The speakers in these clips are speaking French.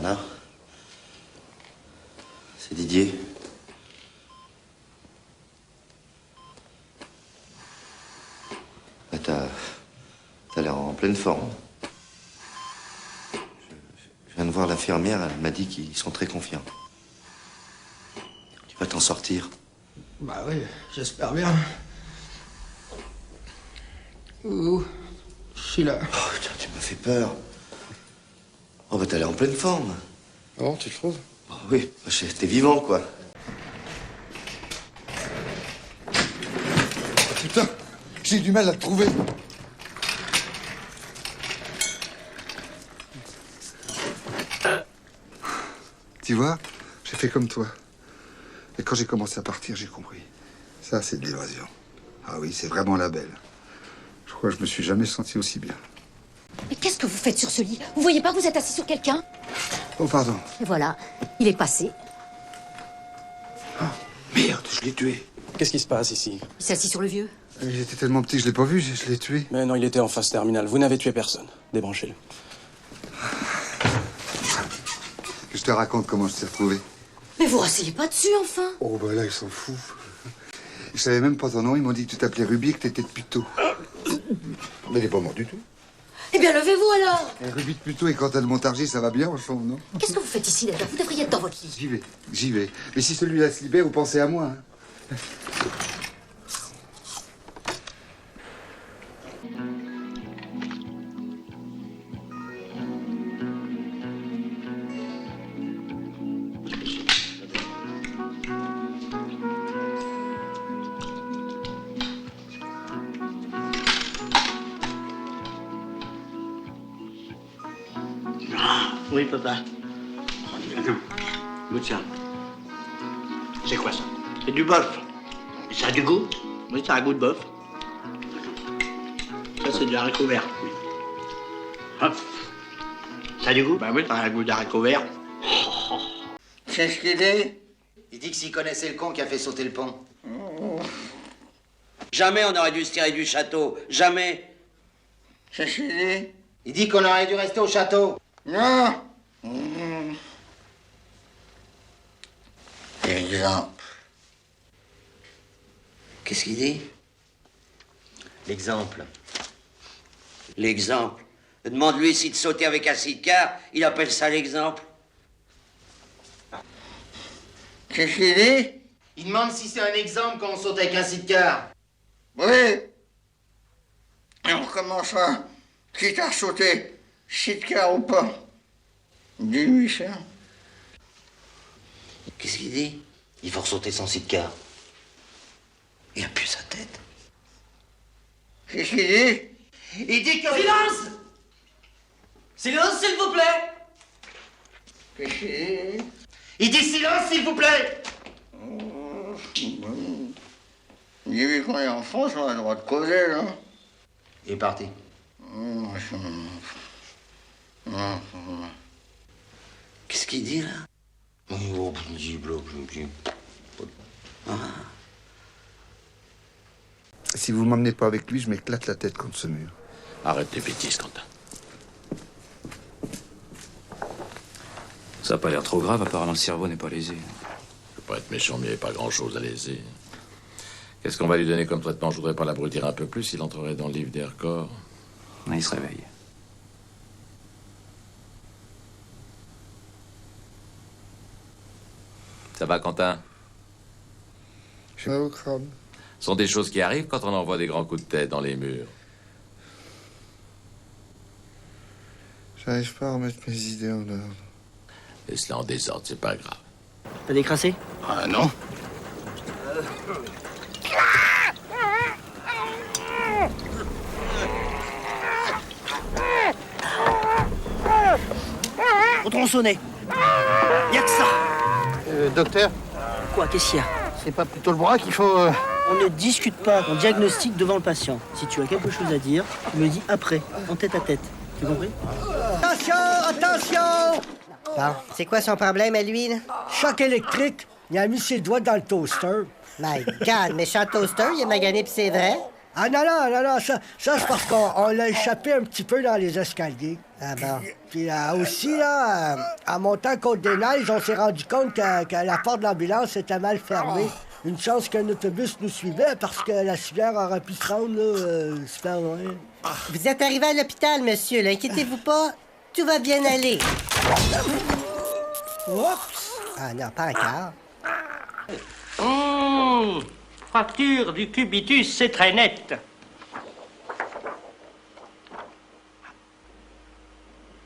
Bernard. C'est Didier. Bah, t'as l'air en pleine forme. Je viens de voir l'infirmière, elle m'a dit qu'ils sont très confiants. Tu vas t'en sortir. Bah oui, j'espère bien. Ouh, je suis là. Oh, putain, tu m'as fait peur. Oh, bah t'as l'air en pleine forme. Bon, tu le trouves? Oh, oui, bah, t'es vivant, quoi. Oh, putain, j'ai du mal à le trouver. Tu vois, j'ai fait comme toi. Et quand j'ai commencé à partir, j'ai compris. Ça, c'est de l'évasion. Ah oui, c'est vraiment la belle. Je crois que je me suis jamais senti aussi bien. Mais qu'est-ce que vous faites sur ce lit? Vous voyez pas que vous êtes assis sur quelqu'un? Oh, pardon. Et voilà, il est passé. Oh, merde, je l'ai tué. Qu'est-ce qui se passe ici? Il s'est assis sur le vieux. Il était tellement petit que je l'ai pas vu, je l'ai tué. Mais non, il était en phase terminale. Vous n'avez tué personne. Débranchez-le. Que je te raconte comment je t'ai retrouvé. Mais vous rasseyez pas dessus, enfin. Oh, bah là, ils s'en foutent. Je savais même pas ton nom, ils m'ont dit que tu t'appelais Ruby et que t'étais de Puteaux. Mais il est pas mort du tout. Eh bien, levez-vous alors. Et Ruby de Puteaux et Quentin de Montargis, ça va bien ensemble, non? Qu'est-ce que vous faites ici, d'ailleurs? Vous devriez être dans votre lit. J'y vais. Mais si celui-là se libère, vous pensez à moi, hein. Oui, papa. Goûte ça. C'est quoi ça? C'est du bœuf. Mais ça a du goût? Oui, ça a un goût de bœuf. Ça, c'est du haricot vert. Oui. Hop. Ça a du goût? Bah oui, ça a un goût d'haricot vert. C'est ce qu'il dit? Il dit que s'il connaissait le con qui a fait sauter le pont. Jamais on aurait dû se tirer du château. Jamais. C'est ce qu'il dit? Il dit qu'on aurait dû rester au château. Non. Exemple. Qu'est-ce qu'il dit? L'exemple. L'exemple. Demande-lui si de sauter avec un sidecar, il appelle ça l'exemple. Qu'est-ce qu'il dit? Il demande si c'est un exemple quand on saute avec un sidecar. Oui. Et on commencera, quitte à sauter, sidecar ou pas. Dis-lui ça. Qu'est-ce qu'il dit? Il faut ressauter son sidecar. Il a plus sa tête. Qu'est-ce qu'il dit? Il dit que... Silence! Silence, s'il vous plaît! Qu'est-ce qu'il dit? Il dit silence, s'il vous plaît! Dis-lui qu'on est en France, on a le droit de causer, là. Il est parti. Qu'est-ce qu'il dit, là? Si vous m'emmenez pas avec lui, je m'éclate la tête contre ce mur. Arrête tes bêtises, Quentin. Ça a pas l'air trop grave, apparemment le cerveau n'est pas lésé. Je veux pas être méchant, mais il n'y avait pas grand-chose à léser. Qu'est-ce qu'on va lui donner comme traitement? Je voudrais pas l'abrutir un peu plus, il entrerait dans le livre des records. Il se réveille. Ça va, Quentin? J'ai mal au crâne. Ce sont des choses qui arrivent quand on envoie des grands coups de tête dans les murs. J'arrive pas à remettre mes idées en ordre. Laisse-la en désordre, c'est pas grave. T'as décrassé? Ah non. Au tronçonnet. Y'a que ça. Docteur, Quoi, qu'est-ce qu'il y a? c'est pas plutôt le bras qu'il faut... On ne discute pas, on diagnostique devant le patient. Si tu as quelque chose à dire, tu me le dis après, en tête à tête. Tu as compris? Attention, attention! Bon, c'est quoi son problème à lui, là? Choc électrique. Il a mis ses doigts dans le toaster. My God, méchant toaster, il est magané pis c'est vrai. Ah non, ça c'est parce qu'on l'a échappé un petit peu dans les escaliers. Ah bon. Puis aussi, là, en montant Côte-des-Neiges, on s'est rendu compte que la porte de l'ambulance était mal fermée. Une chance qu'un autobus nous suivait parce que la civière aurait pu se rendre, là, super loin. Vous êtes arrivé à l'hôpital, monsieur, là. Inquiétez-vous pas. Tout va bien aller. Oups! Ah non, pas encore. Fracture du cubitus, c'est très net.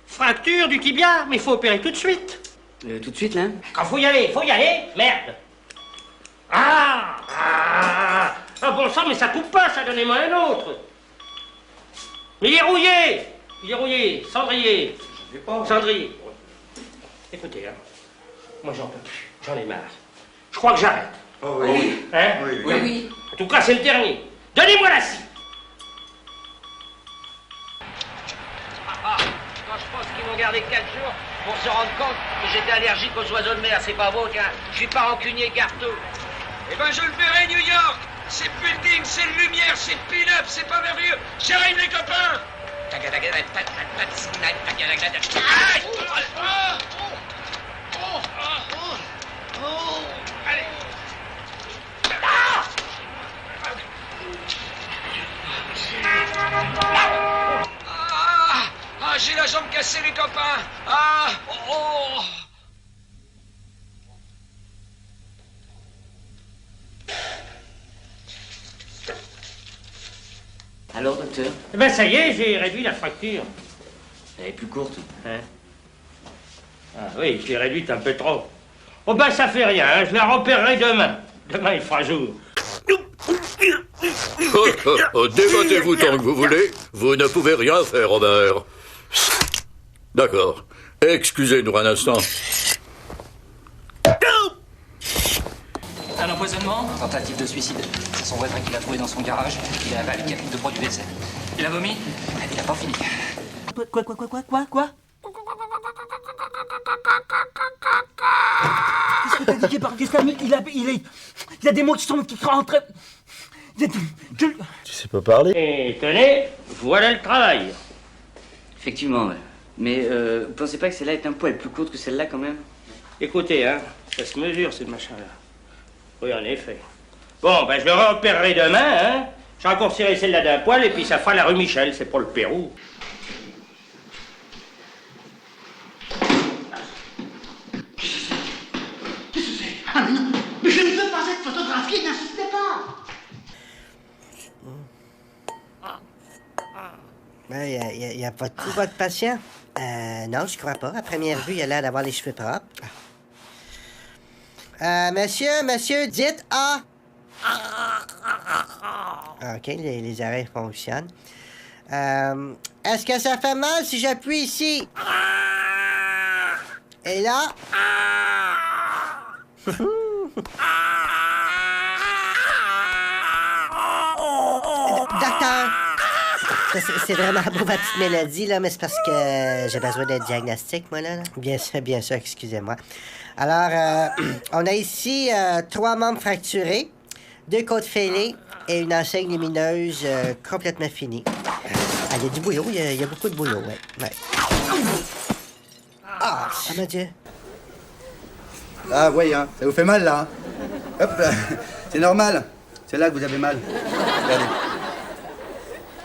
Fracture du tibia, mais il faut opérer tout de suite. Tout de suite, là? Quand faut y aller, merde. Ah, bon sang, mais ça coupe pas, ça, donnez-moi un autre. Mais il est rouillé, cendrier. Cendrier. Écoutez, hein, moi j'en peux plus, j'en ai marre. Je crois que j'arrête. Oh oui. Hein? Oui. En tout cas, c'est le dernier. Donnez-moi la scie. Quand je pense qu'ils vont garder 4 jours pour se rendre compte que j'étais allergique aux oiseaux de mer, c'est pas beau, tiens. Je suis pas rancunier, Garteau. Eh ben, je le verrai, New York. C'est building, c'est lumière, c'est pin-up, c'est pas merveilleux. J'arrive, les copains. Allez. J'ai la jambe cassée, les copains. Alors, docteur? Eh ben, ça y est, j'ai réduit la fracture. Elle est plus courte. Hein? Ah oui, je l'ai réduite un peu trop. Oh ben, ça fait rien, hein, je la repérerai demain. Demain, il fera jour. Débattez-vous tant que vous voulez. Vous ne pouvez rien faire, Robert. D'accord. Excusez-nous un instant. Un empoisonnement? Tentative de suicide. C'est son voisin qui l'a trouvé dans son garage. Il a avalé 4 litres de produit vaisselle. Il a vomi? Il a pas fini. Quoi? Qu'est-ce que t'as dit, Gépard? Qu'est-ce que t'as mis? Il y a des mots qui rentrent. Tu sais pas parler? Et tenez, voilà le travail. Effectivement, ouais. Mais vous pensez pas que celle-là est un poil plus courte que celle-là, quand même? Écoutez, hein, ça se mesure, ce machin-là. Oui, en effet. Bon, ben, je le réopérerai demain, hein. Je raccourcirai celle-là d'un poil, et puis ça fera la rue Michel, c'est pour le Pérou. Ah mais non, mais je ne veux pas être photographié, n'insistez pas. Il n'y a pas tout votre patient? Non, je crois pas. À première vue, il a l'air d'avoir les cheveux propres. Monsieur, dites A. OK, les oreilles fonctionnent. Est-ce que ça fait mal si j'appuie ici? Et là? Docteur! C'est vraiment beau, ma petite mélodie, là, mais c'est parce que j'ai besoin d'un diagnostic, moi, là. Bien sûr, excusez-moi. Alors, on a ici 3 membres fracturés, 2 côtes fêlées et une enseigne lumineuse complètement finie. Il y a du boulot, il y a beaucoup de boulot, ouais. Ah, mon Dieu. Ah, oui, hein, ça vous fait mal, là, hein? Hop, c'est normal. C'est là que vous avez mal. Regardez.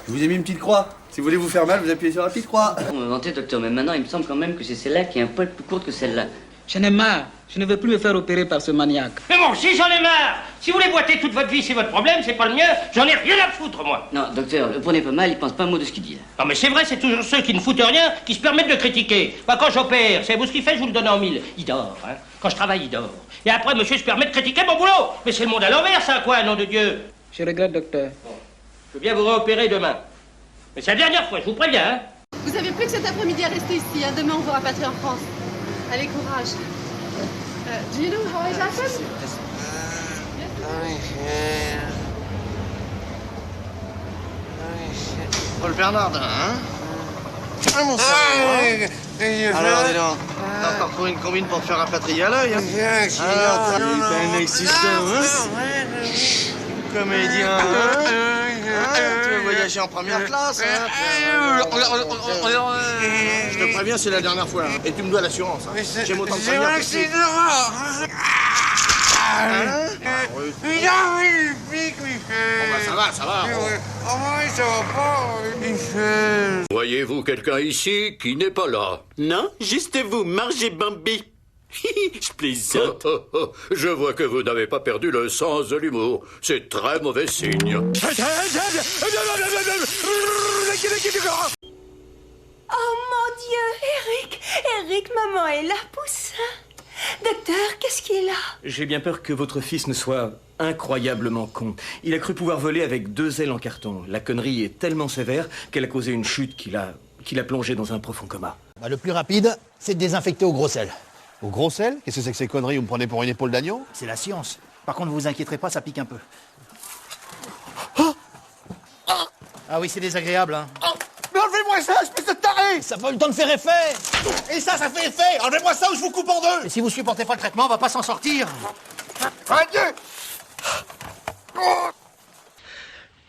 Je vous ai mis une petite croix. Si vous voulez vous faire mal, vous appuyez sur la petite croix. On m'a inventé, docteur, mais maintenant, il me semble quand même que c'est celle-là qui est un poil plus courte que celle-là. J'en ai marre. Je ne veux plus me faire opérer par ce maniaque. Mais bon, si j'en ai marre. Si vous voulez boiter toute votre vie, c'est votre problème, c'est pas le mien. J'en ai rien à foutre, moi. Non, docteur, le prenez pas mal, il pense pas un mot de ce qu'il dit, là. Non, mais c'est vrai, c'est toujours ceux qui ne foutent rien qui se permettent de critiquer. Bah, quand j'opère, savez-vous ce qu'il fait? Je vous le donne en 1000. Il dort, hein. Quand je travaille, il dort. Et après, monsieur se permet de critiquer mon boulot. Mais c'est le monde à l'envers, ça, quoi, nom de Dieu. Je regrette, docteur. Bon. Je veux bien vous réopérer demain. Mais c'est la dernière fois, je vous préviens, hein. Vous avez plus que cet après-midi à rester ici, hein. Demain, on vous rapatrie en France. Allez, courage. Do you know how it happened? Paul Bernardin, hein? Ah, mon sang, alors, dis donc, t'as encore trouvé une combine pour te faire rapatrier à l'œil, hein? Alors, t'as un assistant, hein? Comédien, hein? voyager en première classe. Hein, je te préviens, c'est la dernière fois. Hein. Et tu me dois l'assurance. Hein. J'ai mon temps de prévenir. Ça va. Voyez-vous quelqu'un ici qui n'est pas là? Non, juste vous, Marge et Bambi. Je plaisante. Je vois que vous n'avez pas perdu le sens de l'humour. C'est très mauvais signe. Oh mon Dieu, Eric, maman est là, poussin. Docteur, qu'est-ce qu'il a? J'ai bien peur que votre fils ne soit incroyablement con. Il a cru pouvoir voler avec 2 ailes en carton. La connerie est tellement sévère qu'elle a causé une chute qui l'a plongé dans un profond coma. Bah, le plus rapide, c'est de désinfecter au gros sel. Au gros sel? Qu'est-ce que c'est que ces conneries? Vous me prenez pour une épaule d'agneau? C'est la science. Par contre, ne vous inquiéterez pas, ça pique un peu. Ah oui, c'est désagréable, hein. Mais enlevez-moi ça, espèce de taré! Ça prend le temps de faire effet! Et ça fait effet! Enlevez-moi ça ou je vous coupe en deux! Et si vous supportez pas le traitement, on va pas s'en sortir! Adieu!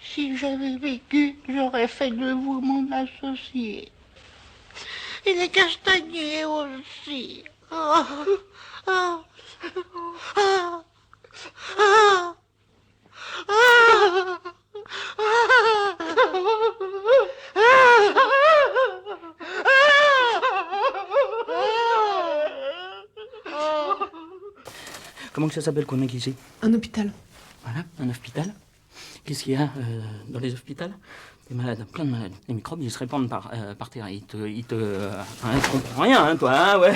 Si j'avais vécu, j'aurais fait de vous mon associé. Et les castagniers aussi. Comment que ça s'appelle qu'on a ici? Un hôpital. Voilà, un hôpital. Qu'est-ce qu'il y a dans les hôpitaux? Des malades, plein de malades. Les microbes, ils se répandent par terre. Ils comprends rien, hein, toi, hein, ouais.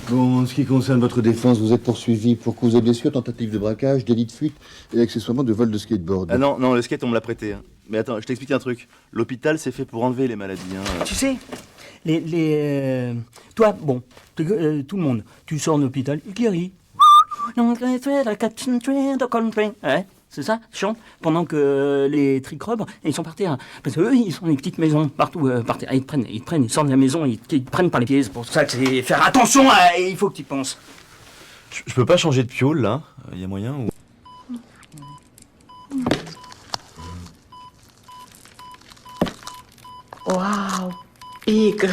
Bon, en ce qui concerne votre défense, vous êtes poursuivi pour cause de blessure, tentative de braquage, délit de fuite et accessoirement de vol de skateboard. Ah non, le skate, on me l'a prêté. Hein. Mais attends, je t'explique un truc. L'hôpital, c'est fait pour enlever les maladies. Hein. Tu sais, toi, bon, tout le monde, tu sors de l'hôpital, il guérit. Ouais, c'est ça, chante, pendant que les tricrobes, ils sont par terre. Parce qu'eux, ils sont dans des petites maisons, partout par terre. Ils te prennent, ils sortent de la maison, ils te prennent par les pieds. C'est pour ça que c'est faire attention, il faut que tu y penses. Je peux pas changer de piole, là? Y a moyen ou... Waouh, pigre.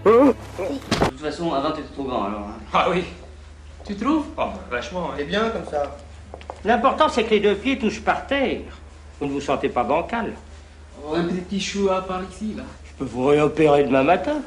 De toute façon, avant t'étais trop grand alors. Hein. Ah oui. Tu trouves? Oh, vachement. C'est bien comme ça. L'important, c'est que les 2 pieds touchent par terre. Vous ne vous sentez pas bancal. Un petit chou à part ici, là. Je peux vous réopérer demain matin.